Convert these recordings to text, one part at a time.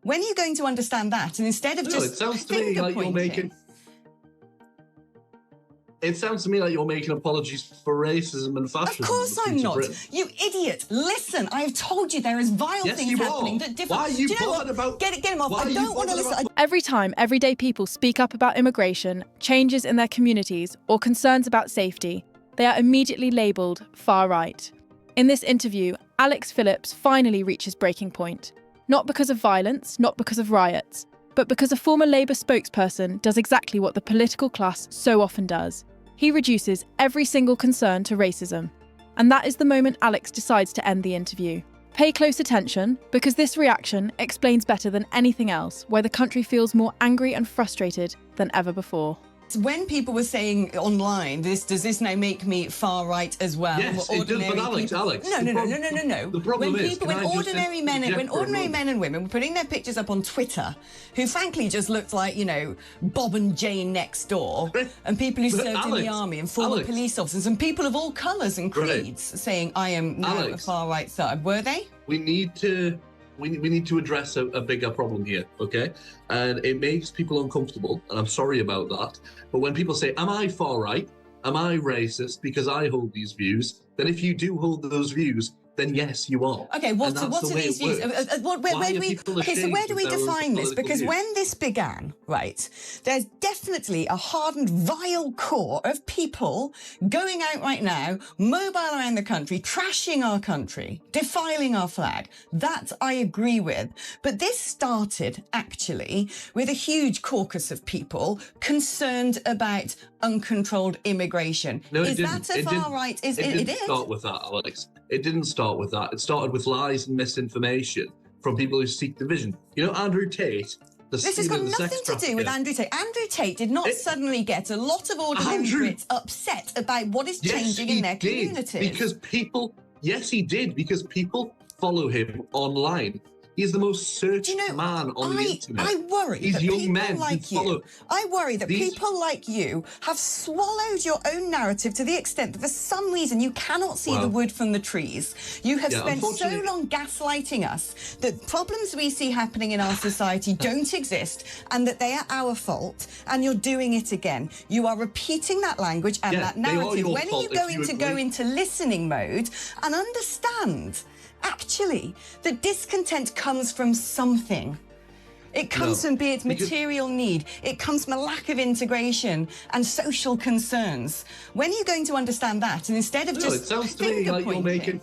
When are you going to understand that? And instead of just it sounds to me like you're making... It sounds to me like you're making apologies for racism and fascism. Of course I'm not. You idiot. Listen, I've told you there is vile things happening that differ. Why are you bothered about... Get him off. I don't want to listen. Every time everyday people speak up about immigration, changes in their communities, or concerns about safety, they are immediately labelled far-right. In this interview, Alex Phillips finally reaches breaking point. Not because of violence, not because of riots, but because a former Labour spokesperson does exactly what the political class so often does. He reduces every single concern to racism. And that is the moment Alex decides to end the interview. Pay close attention, because this reaction explains better than anything else why the country feels more angry and frustrated than ever before. When people were saying online, does this now make me far right as well? Yes, it does, but Alex. No. The problem when ordinary men and women were putting their pictures up on Twitter, who frankly just looked like, Bob and Jane next door, and people who served in the army and former police officers, and people of all colours and creeds saying, I am now a far right side. Were they? We need to address a bigger problem here, okay? And it makes people uncomfortable, and I'm sorry about that. But when people say, am I far right? Am I racist because I hold these views? Then if you do hold those views, then yes, you are. Okay, what are these views? Where do we define this? Because when this began, right, there's definitely a hardened, vile core of people going out right now, mobile around the country, trashing our country, defiling our flag. That I agree with. But this started, actually, with a huge caucus of people concerned about uncontrolled immigration. No, is that a far right? It didn't start with that, Alex. It didn't start with that. It started with lies and misinformation from people who seek division. Andrew Tate... This has got nothing to do with Andrew Tate. Andrew Tate did not suddenly get a lot of ordinary Brits upset about what is changing in their communities. Because people... Yes, he did, because people follow him online. He's the most searched man on the internet. I worry These that young people men like you, people like you have swallowed your own narrative to the extent that for some reason you cannot see the wood from the trees. You have spent so long gaslighting us that problems we see happening in our society don't exist and that they are our fault, and you're doing it again. You are repeating that language and that narrative. When are you going to go into listening mode and understand? Actually, the discontent comes from something. It comes from, be it material need, it comes from a lack of integration and social concerns. When are you going to understand that? And instead of just it sounds to me like you're making...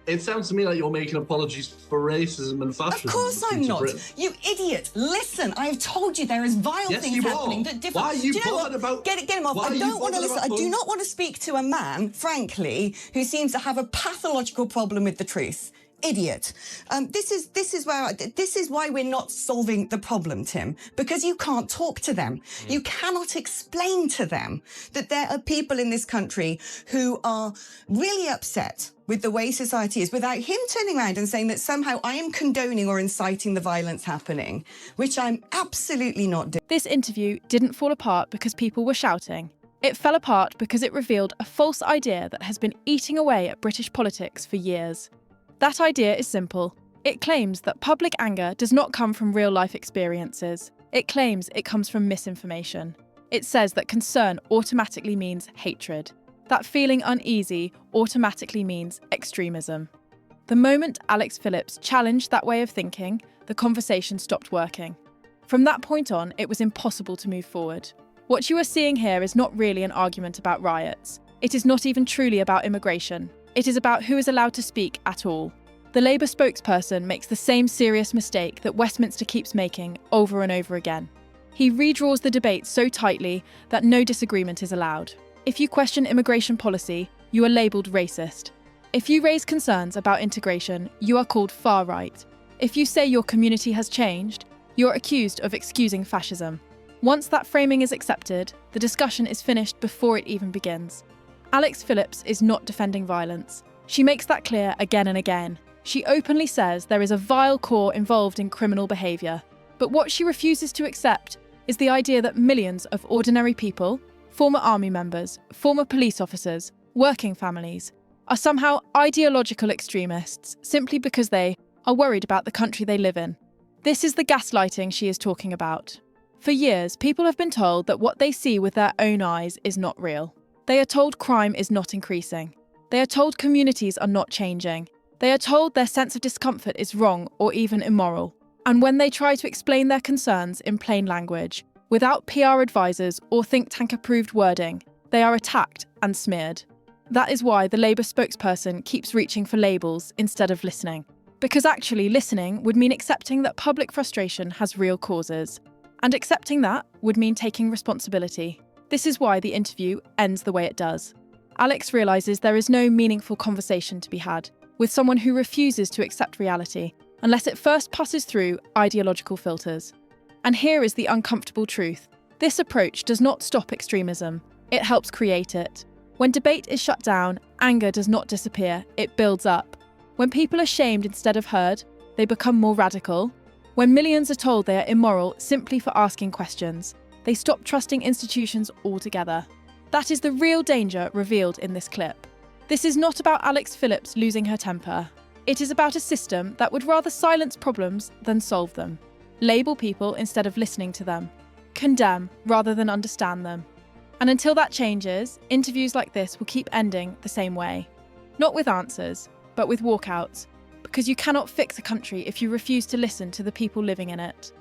It sounds to me like you're making apologies for racism and fascism. Of course I'm not. You idiot. Listen, I've told you there is vile things happening that differ. Why are you bothered about... Get him off. I don't want to listen. I do not want to speak to a man, frankly, who seems to have a pathological problem with the truth. Idiot. This is why we're not solving the problem, Tim, because you can't talk to them. You cannot explain to them that there are people in this country who are really upset with the way society is without him turning around and saying that somehow I am condoning or inciting the violence happening, which I'm absolutely not doing. This interview didn't fall apart because people were shouting. It fell apart because it revealed a false idea that has been eating away at British politics for years. That idea is simple. It claims that public anger does not come from real-life experiences. It claims it comes from misinformation. It says that concern automatically means hatred. That feeling uneasy automatically means extremism. The moment Alex Phillips challenged that way of thinking, the conversation stopped working. From that point on, it was impossible to move forward. What you are seeing here is not really an argument about riots. It is not even truly about immigration. It is about who is allowed to speak at all. The Labour spokesperson makes the same serious mistake that Westminster keeps making over and over again. He redraws the debate so tightly that no disagreement is allowed. If you question immigration policy, you are labelled racist. If you raise concerns about integration, you are called far right. If you say your community has changed, you're accused of excusing fascism. Once that framing is accepted, the discussion is finished before it even begins. Alex Phillips is not defending violence. She makes that clear again and again. She openly says there is a vile core involved in criminal behaviour. But what she refuses to accept is the idea that millions of ordinary people, former army members, former police officers, working families, are somehow ideological extremists simply because they are worried about the country they live in. This is the gaslighting she is talking about. For years, people have been told that what they see with their own eyes is not real. They are told crime is not increasing. They are told communities are not changing. They are told their sense of discomfort is wrong or even immoral. And when they try to explain their concerns in plain language, without PR advisors or think tank-approved wording, they are attacked and smeared. That is why the Labour spokesperson keeps reaching for labels instead of listening. Because actually listening would mean accepting that public frustration has real causes. And accepting that would mean taking responsibility. This is why the interview ends the way it does. Alex realises there is no meaningful conversation to be had with someone who refuses to accept reality unless it first passes through ideological filters. And here is the uncomfortable truth. This approach does not stop extremism, it helps create it. When debate is shut down, anger does not disappear, it builds up. When people are shamed instead of heard, they become more radical. When millions are told they are immoral simply for asking questions, they stop trusting institutions altogether. That is the real danger revealed in this clip. This is not about Alex Phillips losing her temper. It is about a system that would rather silence problems than solve them, label people instead of listening to them, condemn rather than understand them. And until that changes, interviews like this will keep ending the same way. Not with answers, but with walkouts, because you cannot fix a country if you refuse to listen to the people living in it.